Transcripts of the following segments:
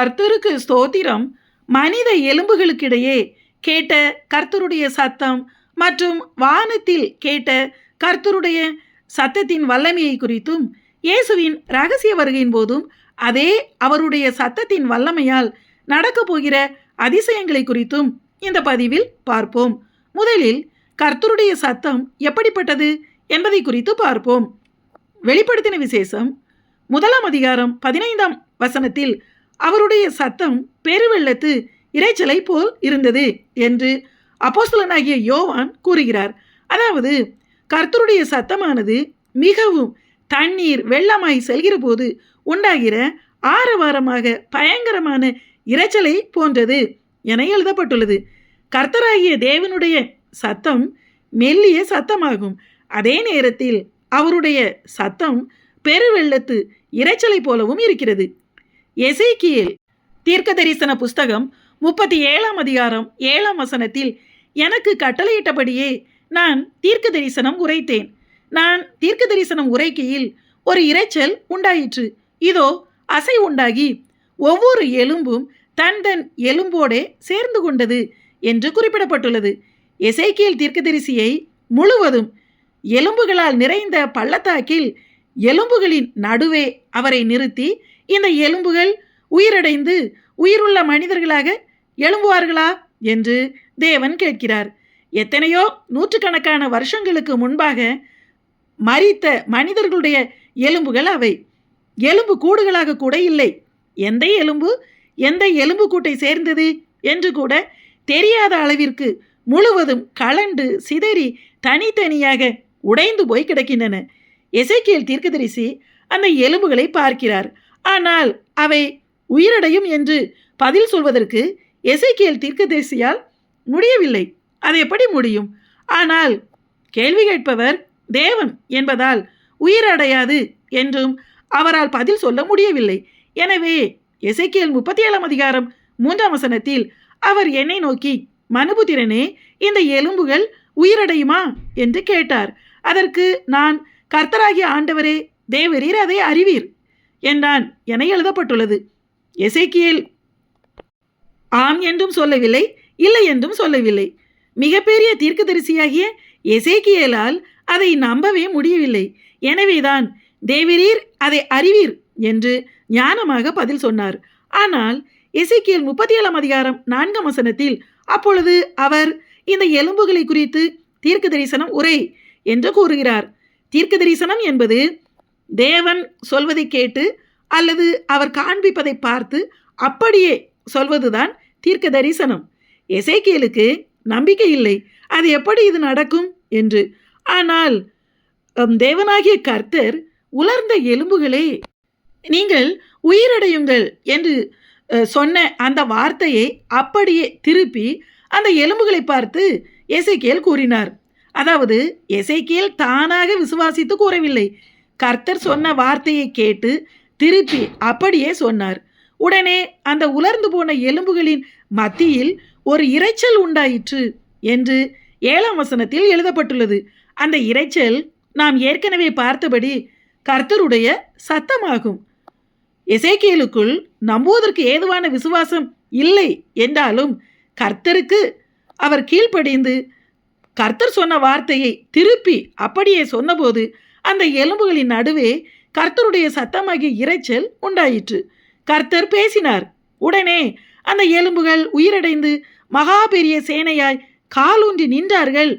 கர்த்தருக்கு ஸ்தோத்திரம். மனித எலும்புகளுக்கிடையே கேட்ட கர்த்தருடைய சத்தம் மற்றும் வானத்தில் கேட்ட கர்த்தருடைய சத்தத்தின் வல்லமையை குறித்தும், இயேசுவின் இரகசிய வருகையின் போதும் அதே அவருடைய சத்தத்தின் வல்லமையால் நடக்கப் போகிற அதிசயங்களை குறித்தும் இந்த பதிவில் பார்ப்போம். முதலில் கர்த்தருடைய சத்தம் எப்படிப்பட்டது என்பதை குறித்து பார்ப்போம். வெளிப்படுத்தின விசேஷம் 1 அதிகாரம் 15 வசனத்தில் அவருடைய சத்தம் பெருவெள்ளத்து இரைச்சலை போல் இருந்தது என்று அப்போஸ்தலனாகிய யோவான் கூறுகிறார். அதாவது கர்த்தருடைய சத்தமானது மிகவும் தண்ணீர் வெள்ளமாய் செல்கிற போது உண்டாகிற ஆரவாரமாக பயங்கரமான இரைச்சலை போன்றது என எழுதப்பட்டுள்ளது. கர்த்தராகிய தேவனுடைய சத்தம் மெல்லிய சத்தமாகும். அதே நேரத்தில் அவருடைய சத்தம் பெருவெள்ளத்து இரைச்சலை போலவும் இருக்கிறது. எசேக்கியேல் தீர்க்கதரிசன புஸ்தகம் 37 அதிகாரம் 7 வசனத்தில், எனக்கு கட்டளையிட்டபடியே நான் தீர்க்க தரிசனம் உரைத்தேன். நான் தீர்க்க தரிசனம் உரைக்கையில் ஒரு இரைச்சல் உண்டாயிற்று. இதோ அசை உண்டாகி ஒவ்வொரு எலும்பும் தன் தன் எலும்போடே சேர்ந்து கொண்டது என்று குறிப்பிடப்பட்டுள்ளது. எசேக்கியேல் தீர்க்கதரிசியை முழுவதும் எலும்புகளால் நிறைந்த பள்ளத்தாக்கில் எலும்புகளின் நடுவே அவரை நிறுத்தி, இந்த எலும்புகள் உயிரடைந்து உயிருள்ள மனிதர்களாக எழும்புவார்களா என்று தேவன் கேட்கிறார். எத்தனையோ நூற்றுக்கணக்கான வருஷங்களுக்கு முன்பாக மரித்த மனிதர்களுடைய எலும்புகள் அவை. எலும்பு கூடுகளாக கூட இல்லை. எந்த எலும்பு கூட்டை சேர்ந்தது என்று கூட தெரியாத அளவிற்கு முழுவதும் கலண்டு சிதறி தனித்தனியாக உடைந்து போய் கிடக்கின்றன. எசேக்கியேல் தீர்க்கதரிசி அந்த எலும்புகளை பார்க்கிறார். ஆனால் அவை உயிரடையும் என்று பதில் சொல்வதற்கு எசேக்கியேல் தீர்க்கதரிசியால் முடியவில்லை. அது எப்படி முடியும்? ஆனால் கேள்வி கேட்பவர் தேவன் என்பதால் உயிரடையாது என்றும் அவரால் பதில் சொல்ல முடியவில்லை. எனவே எசேக்கியேல் 37 அதிகாரம் 3 வசனத்தில் அவர் என்னை நோக்கி, மனுபுத்திரனே, இந்த எலும்புகள் உயிரடையுமா என்று கேட்டார். அதற்கு நான், கர்த்தராகிய ஆண்டவரே, தேவரீர் அதை அறிவீர் என்றான் என எழுதப்பட்டுள்ளது. எசேக்கியேல் ஆம் என்றும் சொல்லவில்லை, இல்லை என்றும் சொல்லவில்லை. மிகப்பெரிய தீர்க்கதரிசியாகிய எசேக்கியேலால் அதை நம்பவே முடியவில்லை. எனவேதான் தேவரீர் அதை அறிவீர் என்று ஞானமாக பதில் சொன்னார். ஆனால் எசேக்கியேல் 37 அதிகாரம் 4 வசனத்தில் அப்பொழுது அவர் இந்த எலும்புகளை குறித்து தீர்க்க தரிசனம் உரை என்று கூறுகிறார். தீர்க்க தரிசனம் என்பது தேவன் சொல்வதை கேட்டு அல்லது அவர் காண்பிப்பதை பார்த்து அப்படியே சொல்வதுதான் தீர்க்க தரிசனம். எசேக்கியேலுக்கு நம்பிக்கை இல்லை, அது எப்படி இது நடக்கும் என்று. ஆனால் தேவனாகிய கர்த்தர், உலர்ந்த எலும்புகளே, நீங்கள் உயிரடையுங்கள் என்று சொன்ன அந்த வார்த்தையை அப்படியே திருப்பி அந்த எலும்புகளை பார்த்து எசேக்கியேல் கூறினார். அதாவது எசேக்கியேல் தானாக விசுவாசித்து கூறவில்லை. கர்த்தர் சொன்ன வார்த்தையை கேட்டு திருப்பி அப்படியே சொன்னார். உடனே அந்த உலர்ந்து போன எலும்புகளின் மத்தியில் ஒரு இரைச்சல் உண்டாயிற்று என்று 7 வசனத்தில் எழுதப்பட்டுள்ளது. அந்த இரைச்சல் நாம் ஏற்கனவே பார்த்தபடி கர்த்தருடைய சத்தமாகும். எசேக்கியேலுக்குள் நம்புவதற்கு ஏதுவான விசுவாசம் இல்லை என்றாலும் கர்த்தருக்கு அவர் கீழ்ப்படிந்து கர்த்தர் சொன்ன வார்த்தையை திருப்பி அப்படியே சொன்னபோது அந்த எலும்புகளின் நடுவே கர்த்தருடைய சத்தமாகிய இரைச்சல் உண்டாயிற்று. கர்த்தர் பேசினார். உடனே அந்த எலும்புகள் உயிரடைந்து மகா பெரிய சேனையாய் காலூன்றி நின்றார்கள்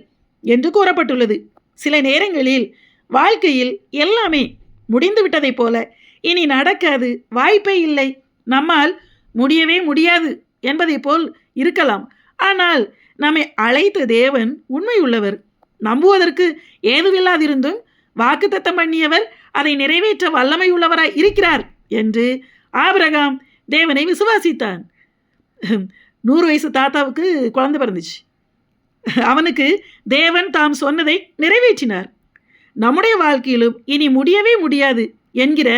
என்று கூறப்பட்டுள்ளது. சில நேரங்களில் வாழ்க்கையில் எல்லாமே முடிந்துவிட்டதைப் போல, இனி நடக்காது, வாய்ப்பே இல்லை, நம்மால் முடியவே முடியாது என்பதை போல் இருக்கலாம். ஆனால் நம்மை அழைத்த தேவன் உண்மை உள்ளவர். நம்புவதற்கு ஏதுவில்லாதிருந்தும் வாக்குத்தத்தம் பண்ணியவர் அதை நிறைவேற்ற வல்லமை உள்ளவராய் இருக்கிறார் என்று ஆபிரகாம் தேவனை விசுவாசித்தான். 100 வயசு தாத்தாவுக்கு குழந்தை பிறந்துச்சு. அவனுக்கு தேவன் தாம் சொன்னதை நிறைவேற்றினார். நம்முடைய வாழ்க்கையிலும் இனி முடியவே முடியாது என்கிற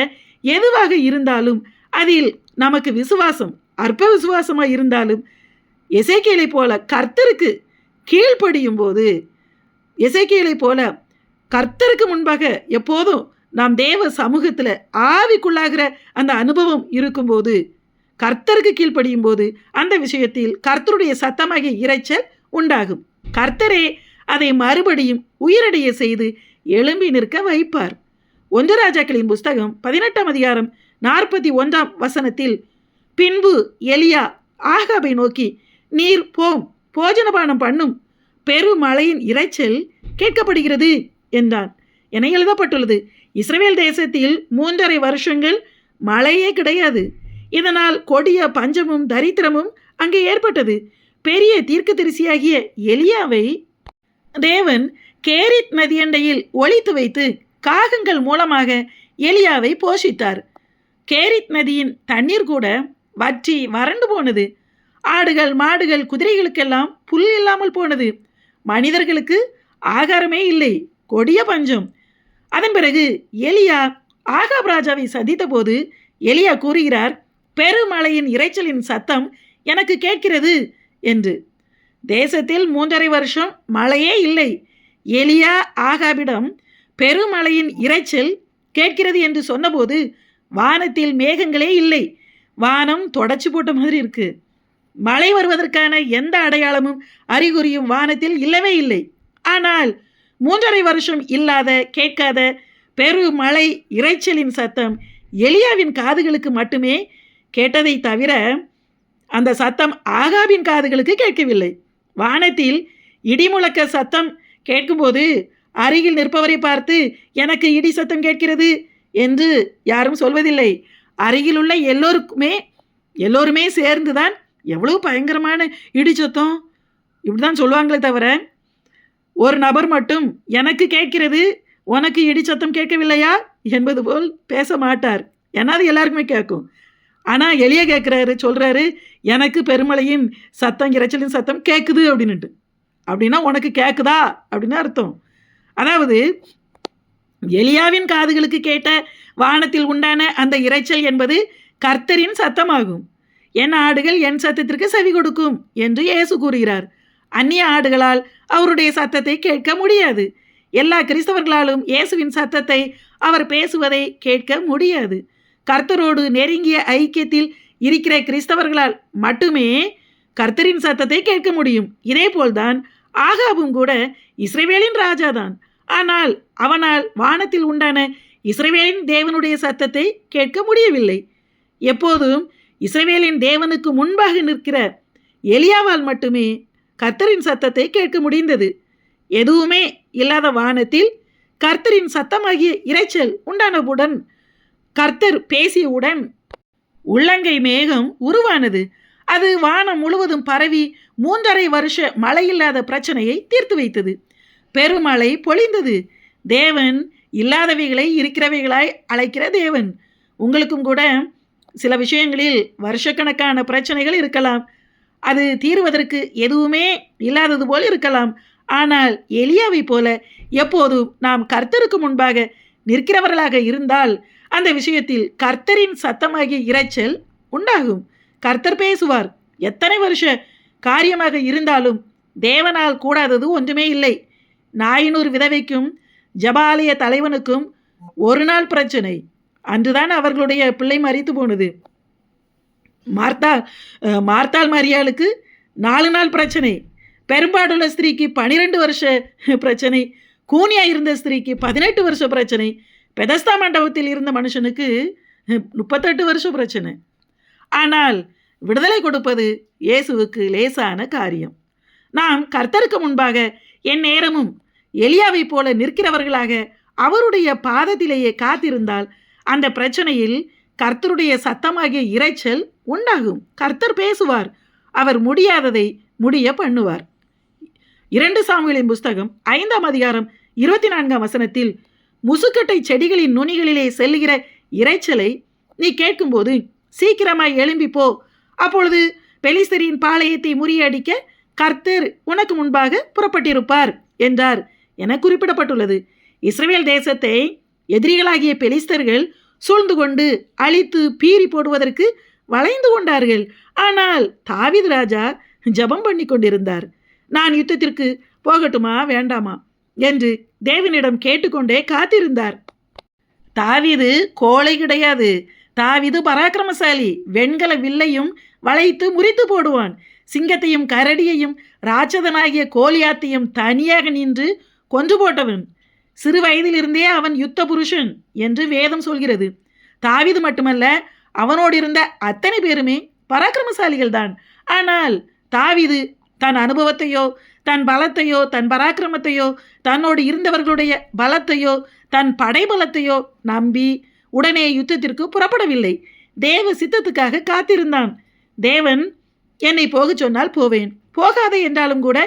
எதுவாக இருந்தாலும் அதில் நமக்கு விசுவாசம் அற்ப விசுவாசமாக இருந்தாலும் எசேக்கியேலை போல கர்த்தருக்கு கீழ்ப்படியும் போது, எசேக்கியேலை போல கர்த்தருக்கு முன்பாக எப்போதும் நாம் தேவ சமூகத்தில் ஆவிக்குள்ளாகிற அந்த அனுபவம் இருக்கும்போது கர்த்தருக்கு கீழ்ப்படியும் போது அந்த விஷயத்தில் கர்த்தருடைய சத்தமாகிய இரைச்சல் உண்டாகும். கர்த்தரே அதை மறுபடியும் உயிரடைய செய்து எழும்பி நிற்க வைப்பார். 1 ராஜாக்களின் புஸ்தகம் 18ஆம் அதிகாரம் 41ஆம் வசனத்தில், பின்பு எலியா ஆகாபை நோக்கி, நீர் போம், போஜனபானம் பண்ணும், பெருமழையின் இரைச்சல் கேட்கப்படுகிறது என்றான் என எழுதப்பட்டுள்ளது. இஸ்ரவேல் தேசத்தில் 3½ வருஷங்கள் மழையே கிடையாது. இதனால் கொடிய பஞ்சமும் தரித்திரமும் அங்கே ஏற்பட்டது. பெரிய தீர்க்கதரிசியாகிய எலியாவை தேவன் கேரித் நதியண்டையில் ஒளித்து வைத்து காகங்கள் மூலமாக எலியாவை போஷித்தார். கேரித் நதியின் தண்ணீர் கூட வற்றி வறண்டு போனது. ஆடுகள், மாடுகள், குதிரைகளுக்கெல்லாம் புல் இல்லாமல் போனது. மனிதர்களுக்கு ஆகாரமே இல்லை. கொடிய பஞ்சம். அதன் பிறகு எலியா ஆகாப் ராஜாவை சந்தித்த போது எலியா கூறுகிறார், பெருமழையின் இரைச்சலின் சத்தம் எனக்கு கேட்கிறது என்று. தேசத்தில் 3½ வருஷம் மழையே இல்லை. எலியா ஆகாபிடம் பெருமழையின் இரைச்சல் கேட்கிறது என்று சொன்னபோது வானத்தில் மேகங்களே இல்லை. வானம் தொடச்சி போட்ட மாதிரி இருக்கு. மழை வருவதற்கான எந்த அடையாளமும் அறிகுறியும் வானத்தில் இல்லவே இல்லை. ஆனால் 3½ வருஷம் இல்லாத, கேட்காத பெருமழை இரைச்சலின் சத்தம் எலியாவின் காதுகளுக்கு மட்டுமே கேட்டதை தவிர அந்த சத்தம் ஆகாபின் காதுகளுக்கு கேட்கவில்லை. வானத்தில் இடிமுழக்க சத்தம் கேட்கும்போது அருகில் நிற்பவரை பார்த்து, எனக்கு இடி சத்தம் கேட்கிறது என்று யாரும் சொல்வதில்லை. அருகில் உள்ள எல்லோருமே சேர்ந்துதான் எவ்வளவு பயங்கரமான இடி சத்தம் இப்படிதான் சொல்லுவாங்களே தவிர ஒரு நபர் மட்டும் எனக்கு கேட்கிறது, உனக்கு இடி சத்தம் கேட்கவில்லையா என்பது போல் பேச மாட்டார். ஏன்னா அது எல்லாருக்குமே கேட்கும். ஆனால் எலியா கேட்குறாரு, சொல்கிறாரு, எனக்கு பெருமழையின் சத்தம், இரைச்சலின் சத்தம் கேட்குது அப்படின்னுட்டு. அப்படின்னா உனக்கு கேட்குதா அப்படின்னு அர்த்தம். அதாவது எலியாவின் காதுகளுக்கு கேட்ட வானத்தில் உண்டான அந்த இரைச்சல் என்பது கர்த்தரின் சத்தமாகும். என் ஆடுகள் என் சத்தத்திற்கு செவி கொடுக்கும் என்று இயேசு கூறுகிறார். அந்நிய ஆடுகளால் அவருடைய சத்தத்தை கேட்க முடியாது. எல்லா கிறிஸ்தவர்களாலும் இயேசுவின் சத்தத்தை அவர் பேசுவதை கேட்க முடியாது. கர்த்தரோடு நெருங்கிய ஐக்கியத்தில் இருக்கிற கிறிஸ்தவர்களால் மட்டுமே கர்த்தரின் சத்தத்தை கேட்க முடியும். இதே போல்தான் ஆகாபும் கூட இஸ்ரவேலின் ராஜாதான். ஆனால் அவனால் வானத்தில் உண்டான இஸ்ரவேலின் தேவனுடைய சத்தத்தை கேட்க முடியவில்லை. எப்போதும் இஸ்ரவேலின் தேவனுக்கு முன்பாக நிற்கிற எலியாவால் மட்டுமே கர்த்தரின் சத்தத்தை கேட்க முடிந்தது. எதுவுமே இல்லாத வானத்தில் கர்த்தரின் சத்தமாகிய இரைச்சல் உண்டானவுடன், கர்த்தர் பேசியவுடன் உள்ளங்கை மேகம் உருவானது. அது வானம் முழுவதும் பரவி 3½ வருஷ மழையில்லாத பிரச்சனையை தீர்த்து வைத்தது. பெருமழை பொழிந்தது. தேவன் இல்லாதவைகளை இருக்கிறவைகளாய் அழைக்கிற தேவன். உங்களுக்கும் கூட சில விஷயங்களில் வருஷக்கணக்கான பிரச்சனைகள் இருக்கலாம். அது தீர்வதற்கு எதுவுமே இல்லாதது போல் இருக்கலாம். ஆனால் எலியாவை போல எப்போதும் நாம் கர்த்தருக்கு முன்பாக நிற்கிறவர்களாக இருந்தால் அந்த விஷயத்தில் கர்த்தரின் சத்தமாகிய இரைச்சல் உண்டாகும். கர்த்தர் பேசுவார். எத்தனை வருஷ காரியமாக இருந்தாலும் தேவனால் கூடாதது ஒன்றுமே இல்லை. நாயினூர் விதவைக்கும் ஜபாலய தலைவனுக்கும் ஒரு நாள் பிரச்சனை. அன்றுதான் அவர்களுடைய பிள்ளை மரித்து போனது. மார்த்தாள் மரியாளுக்கு 4 நாள் பிரச்சனை. பெரும்பாடுள்ள ஸ்திரீக்கு 12 வருஷ பிரச்சனை. கூனியாக இருந்த ஸ்திரீக்கு 18 வருஷ பிரச்சனை. பெதஸ்தா மண்டபத்தில் இருந்த மனுஷனுக்கு 38 வருஷம் பிரச்சனை. ஆனால் விடுதலை கொடுப்பது இயேசுவுக்கு லேசான காரியம். நாம் கர்த்தருக்கு முன்பாக என் நேரமும் எலியாவை போல நிற்கிறவர்களாக அவருடைய பாதத்திலேயே காத்திருந்தால் அந்த பிரச்சனையில் கர்த்தருடைய சத்தமாகிய இரைச்சல் உண்டாகும். கர்த்தர் பேசுவார். அவர் முடியாததை முடிய பண்ணுவார். 2 சாமுவேலின் புஸ்தகம் 5ஆம் அதிகாரம் 24ஆம் வசனத்தில், முசுக்கட்டை செடிகளின் நுனிகளிலே செல்லுகிற இரைச்சலை நீ கேட்கும்போது சீக்கிரமாய் எழும்பி போ. அப்பொழுது பெலிஸ்தரின் பாளையத்தை முறியடிக்க கர்த்தர் உனக்கு முன்பாக புறப்பட்டிருப்பார் என்றார் என குறிப்பிடப்பட்டுள்ளது. இஸ்ரவேல் தேசத்தை எதிரிகளாகிய பெலிஸ்தர்கள் சூழ்ந்து கொண்டு அழித்து பீறி போடுவதற்கு வளைந்து கொண்டார்கள். ஆனால் தாவீது ராஜா ஜெபம் பண்ணி கொண்டிருந்தார். நான் யுத்தத்திற்கு போகட்டுமா வேண்டாமா என்று தேவனிடம் கேட்டுக்கொண்டே காத்திருந்தார். தாவீது கோழை கிடையாது. தாவீது பராக்கிரமசாலி, வெண்கல வில்லையும் வளைத்து முறித்து போடுவான். சிங்கத்தையும் கரடியையும் ராட்சதனாகிய கோலியாத்தையும் தனியாக நின்று கொன்று போட்டவன். சிறு வயதிலிருந்தே அவன் யுத்த புருஷன் என்று வேதம் சொல்கிறது. தாவீது மட்டுமல்ல, அவனோடு இருந்த அத்தனை பேருமே பராக்கிரமசாலிகள் தான். ஆனால் தாவீது தன் அனுபவத்தையோ, தன் பலத்தையோ, தன் பராக்கிரமத்தையோ, தன்னோடு இருந்தவர்களுடைய பலத்தையோ, தன் படைபலத்தையோ நம்பி உடனே யுத்தத்திற்கு புறப்படவில்லை. தேவ சித்தத்துக்காக காத்திருந்தான். தேவன் என்னை போகச் சொன்னால் போவேன், போகாதே என்றாலும் கூட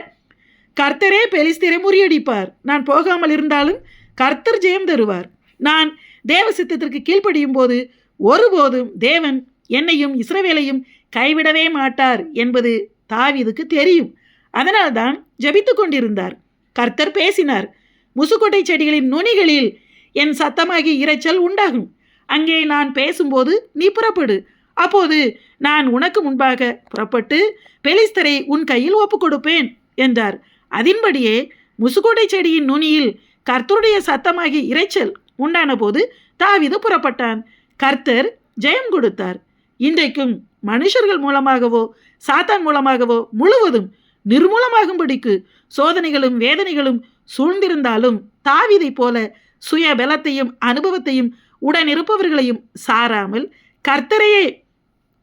கர்த்தரே பெலிஸ்தரை முறியடிப்பார். நான் போகாமல் இருந்தாலும் கர்த்தர் ஜெயம் தருவார். நான் தேவ சித்தத்திற்கு கீழ்ப்படியும் போது ஒருபோதும் தேவன் என்னையும் இஸ்ரவேலையும் கைவிடவே மாட்டார் என்பது தாவீதுக்கு தெரியும். அதனால்தான் ஜெபித்து கொண்டிருந்தார். கர்த்தர் பேசினார். முசுக்கொட்டை செடிகளின் நுனிகளில் என் சத்தமாகி இரைச்சல் உண்டாகும். அங்கே நான் பேசும்போது நீ புறப்படு. அப்போது நான் உனக்கு முன்பாக புறப்பட்டு பெலிஸ்தரை உன் கையில் ஒப்புக் கொடுப்பேன் என்றார். அதன்படியே முசுக்கொட்டை செடியின் நுனியில் கர்த்தருடைய சத்தமாகி இரைச்சல் உண்டான போது தாவீது புறப்பட்டான். கர்த்தர் ஜெயம் கொடுத்தார். இன்றைக்கும் மனுஷர்கள் மூலமாகவோ சாத்தான் மூலமாகவோ முழுவதும் நிர்மூலமாகும்படிக்கு சோதனைகளும் வேதனைகளும் சூழ்ந்திருந்தாலும் தாவீதை போல சுய பலத்தையும் அனுபவத்தையும் உடனிருப்பவர்களையும் சாராமல் கர்த்தரையே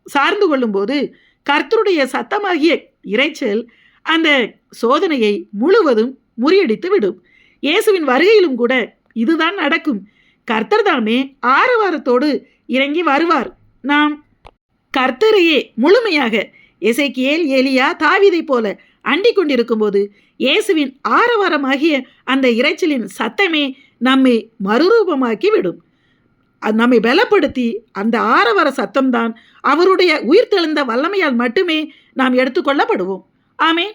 சார்ந்து கொள்ளும்போது கர்த்தருடைய சத்தமாகிய இரைச்சல் அந்த சோதனையை முழுவதும் முறியடித்து விடும். இயேசுவின் வருகையிலும் கூட இதுதான் நடக்கும். கர்த்தர் தாமே ஆரவாரத்தோடு இறங்கி வருவார். நாம் கர்த்தரையே முழுமையாக எசேக்கியேல், எலியா, தாவீதை போல அண்டிக் கொண்டிருக்கும் போது இயேசுவின் ஆரவாரமாகிய அந்த இரைச்சலின் சத்தமே நம்மை மறுரூபமாக்கி விடும். நம்மை பலப்படுத்தி அந்த ஆரவார சத்தம்தான் அவருடைய உயிர்த்தெழுந்த வல்லமையால் மட்டுமே நாம் எடுத்துக்கொள்ளப்படுவோம். ஆமென்.